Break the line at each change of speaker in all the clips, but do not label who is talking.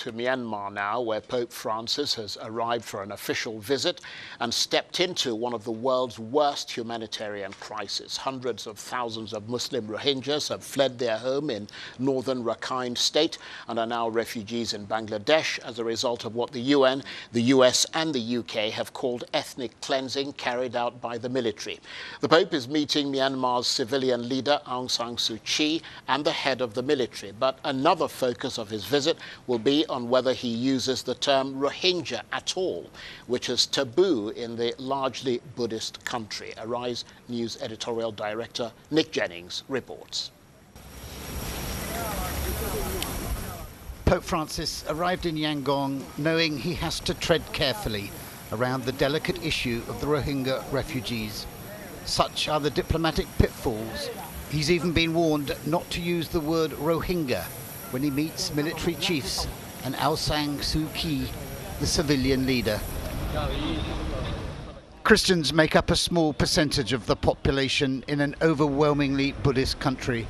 to Myanmar now, where Pope Francis has arrived for an official visit and stepped into one of the world's worst humanitarian crises. Hundreds of thousands of Muslim Rohingyas have fled their home in northern Rakhine state and are now refugees in Bangladesh as a result of what the UN, the US and the UK have called ethnic cleansing carried out by the military. The Pope is meeting Myanmar's civilian leader Aung San Suu Kyi and the head of the military, but another focus of his visit will be on whether he uses the term Rohingya at all, which is taboo in the largely Buddhist country. Arise News editorial director Nick Jennings reports.
Pope Francis arrived in Yangon knowing he has to tread carefully around the delicate issue of the Rohingya refugees. Such are the diplomatic pitfalls. He's even been warned not to use the word Rohingya when he meets military chiefs and Aung San Suu Kyi, the civilian leader. Christians make up a small percentage of the population in an overwhelmingly Buddhist country,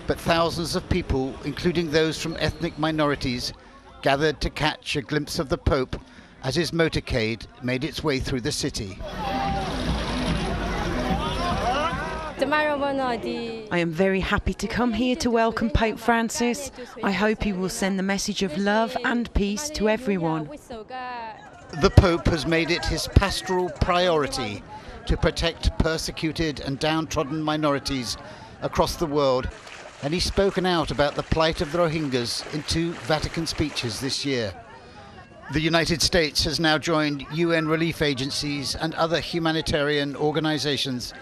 but thousands of people, including those from ethnic minorities, gathered to catch a glimpse of the Pope as his motorcade made its way through the city.
I am very happy to come here to welcome Pope Francis. I hope he will send the message of love and peace to everyone.
The Pope has made it his pastoral priority to protect persecuted and downtrodden minorities across the world, and he's spoken out about the plight of the Rohingyas in 2 Vatican speeches this year. The United States has now joined UN relief agencies and other humanitarian organizations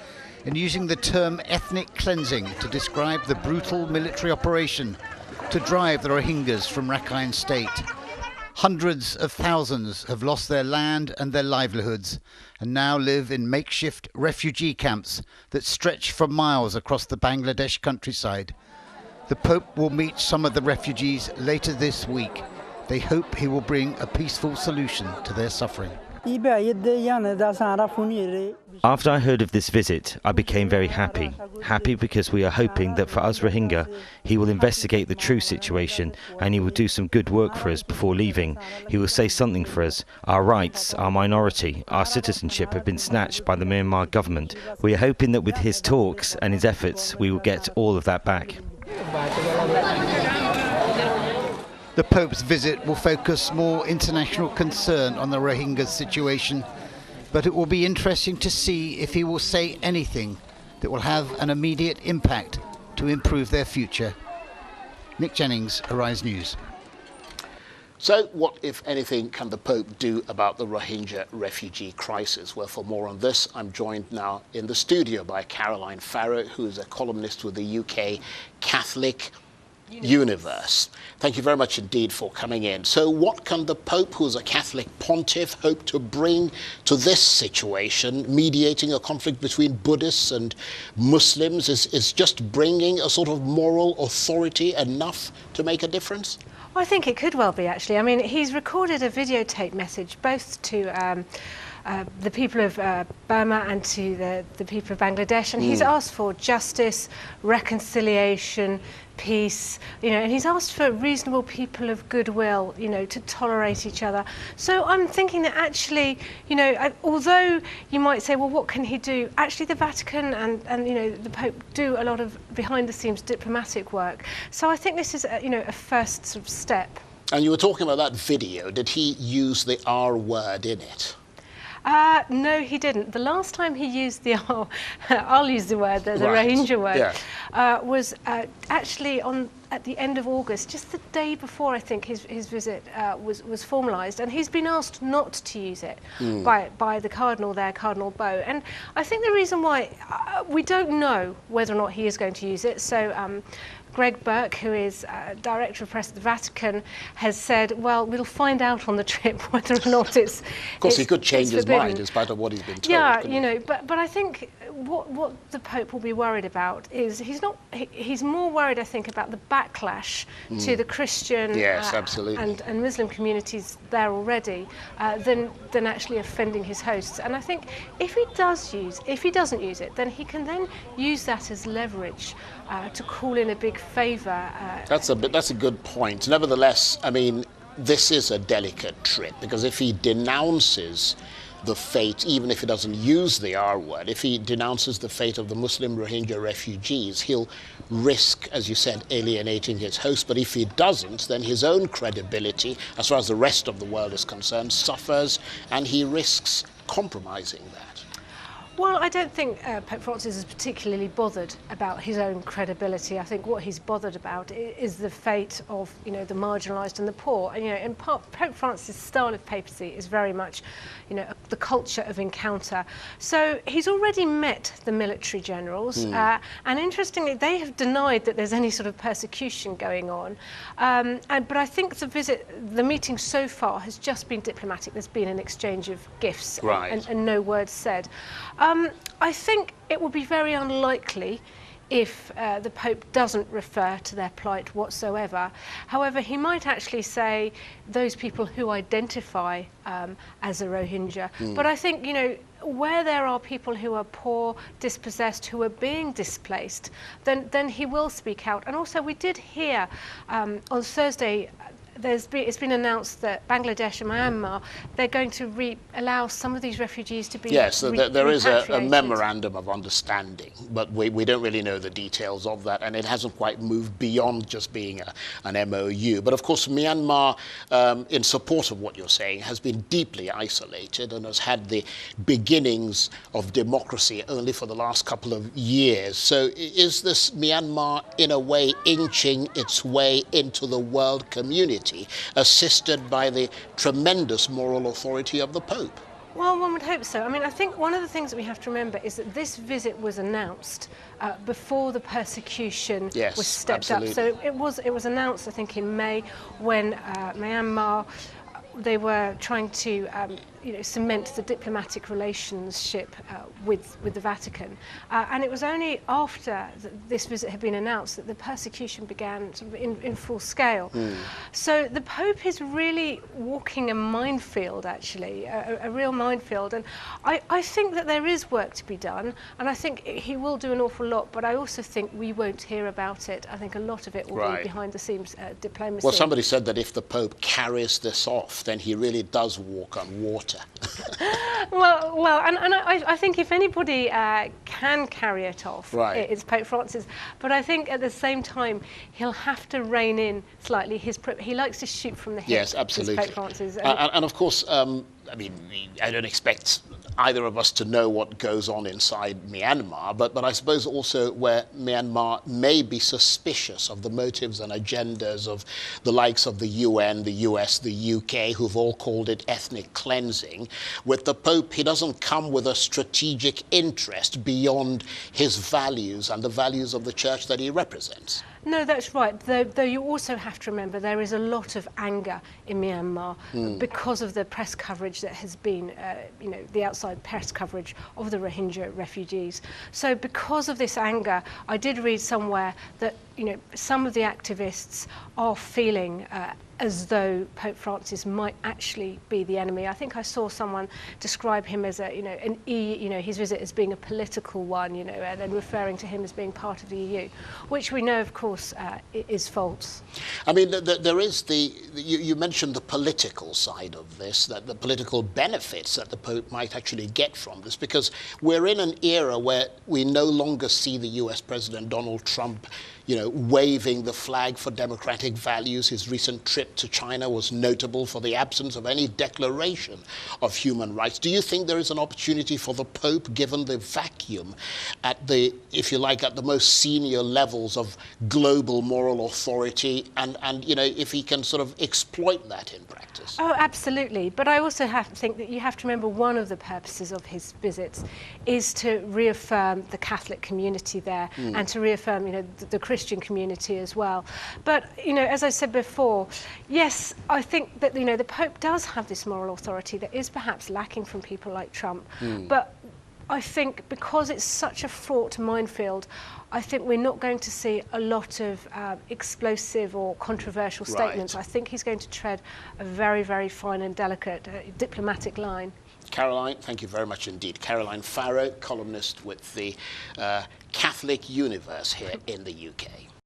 in using the term ethnic cleansing to describe the brutal military operation to drive the Rohingyas from Rakhine state. Hundreds of thousands have lost their land and their livelihoods and now live in makeshift refugee camps that stretch for miles across the Bangladesh countryside. The Pope will meet some of the refugees later this week. They hope he will bring a peaceful solution to their suffering.
After I heard of this visit, I became very happy. Happy because we are hoping that for us Rohingya, he will investigate the true situation and he will do some good work for us before leaving. He will say something for us. Our rights, our minority, our citizenship have been snatched by the Myanmar government. We are hoping that with his talks and his efforts, we will get all of that back.
The Pope's visit will focus more international concern on the Rohingya situation, but it will be interesting to see if he will say anything that will have an immediate impact to improve their future. Nick Jennings, Arise News.
So what, if anything, can the Pope do about the Rohingya refugee crisis? Well, for more on this, I'm joined now in the studio by Caroline Farrow, who is a columnist with the UK Catholic Universe. Thank you very much indeed for coming in. So what can the Pope, who's a Catholic pontiff, hope to bring to this situation, mediating a conflict between Buddhists and Muslims? Is just bringing a sort of moral authority enough to make a difference?
Well, I think it could well be, actually. I mean, he's recorded a videotape message both to the people of Burma and to the people of Bangladesh, and he's asked for justice, reconciliation, peace, and he's asked for reasonable people of goodwill, to tolerate each other. So I'm thinking that actually, although you might say, well, what can he do? Actually, the Vatican and the Pope do a lot of behind-the-scenes diplomatic work. So I think this is, a first sort of step.
And you were talking about that video. Did he use the R word in it?
No, he didn't. The last time he used the I'll use the word, the Rohingya word, was actually at the end of August, just the day before I think his visit was formalised, and he's been asked not to use it by the Cardinal there, Cardinal Bo. And I think the reason why we don't know whether or not he is going to use it. So Greg Burke, who is Director of Press at the Vatican, has said, well, we'll find out on the trip whether or not it's
Of course, he could change his mind in spite of what he's been told.
Yeah, but I think what the Pope will be worried about is he's more worried, I think, about the backlash to the Christian and Muslim communities there already than actually offending his hosts. And I think if he doesn't use it, then he can then use that as leverage to call in a big favour.
That's a good point. Nevertheless, I mean, this is a delicate trip, because if he denounces the fate, even if he doesn't use the R word, if he denounces the fate of the Muslim Rohingya refugees, he'll risk, as you said, alienating his host. But if he doesn't, then his own credibility, as far as the rest of the world is concerned, suffers, and he risks compromising that.
Well, I don't think Pope Francis is particularly bothered about his own credibility. I think what he's bothered about is the fate of, the marginalised and the poor. And, in part, Pope Francis' style of papacy is very much, the culture of encounter. So he's already met the military generals, and interestingly, they have denied that there's any sort of persecution going on. But I think the meeting so far has just been diplomatic. There's been an exchange of gifts,
right,
and no words said. I think it would be very unlikely if the Pope doesn't refer to their plight whatsoever. However, he might actually say those people who identify as a Rohingya. But I think, where there are people who are poor, dispossessed, who are being displaced, then he will speak out. And also, we did hear on Thursday, it's been announced that Bangladesh and Myanmar, they're going to allow some of these refugees to be
Yes, so there is a
repatriated.
memorandum of understanding, but we don't really know the details of that, and it hasn't quite moved beyond just being an MOU. But of course, Myanmar, in support of what you're saying, has been deeply isolated and has had the beginnings of democracy only for the last couple of years. So is this Myanmar, in a way, inching its way into the world community, assisted by the tremendous moral authority of the Pope?
Well, one would hope so. I mean, I think one of the things that we have to remember is that this visit was announced before the persecution was stepped up. So it was announced, I think, in May, when Myanmar, they were trying to cement the diplomatic relationship with the Vatican. And it was only after this visit had been announced that the persecution began sort of in full scale. So the Pope is really walking a minefield, actually, a real minefield. And I think that there is work to be done, and I think he will do an awful lot, but I also think we won't hear about it. I think a lot of it will be behind the scenes diplomacy.
Well, somebody said that if the Pope carries this off, then he really does walk on water.
well, and I think if anybody can carry it off, it's Pope Francis. But I think at the same time, he'll have to rein in slightly. He likes to shoot from the hip.
Yes, absolutely.
Pope Francis.
And of course, I mean, I don't expect either of us to know what goes on inside Myanmar, but I suppose also where Myanmar may be suspicious of the motives and agendas of the likes of the UN, the US, the UK, who've all called it ethnic cleansing. With the Pope, he doesn't come with a strategic interest beyond his values and the values of the church that he represents.
No, that's right. Though you also have to remember there is a lot of anger in Myanmar because of the press coverage that has been, the outside press coverage of the Rohingya refugees. So because of this anger, I did read somewhere that, some of the activists are feeling as though Pope Francis might actually be the enemy. I think I saw someone describe him as his visit as being a political one, and then referring to him as being part of the EU, which we know, of course, is false.
I mean, there is you mentioned the political side of this, that the political benefits that the Pope might actually get from this, because we're in an era where we no longer see the US President Donald Trump waving the flag for democratic values. His recent trip to China was notable for the absence of any declaration of human rights. Do you think there is an opportunity for the Pope, given the vacuum at the, if you like, at the most senior levels of global moral authority, and if he can sort of exploit that in practice?
Oh, absolutely. But I also think that you have to remember one of the purposes of his visits is to reaffirm the Catholic community there and to reaffirm, the Christian community as well. But, as I said before, yes, I think that, the Pope does have this moral authority that is perhaps lacking from people like Trump. But I think because it's such a fraught minefield, I think we're not going to see a lot of explosive or controversial statements. I think he's going to tread a very, very fine and delicate diplomatic line.
Caroline, thank you very much indeed. Caroline Farrow, columnist with the Catholic Universe here in the UK.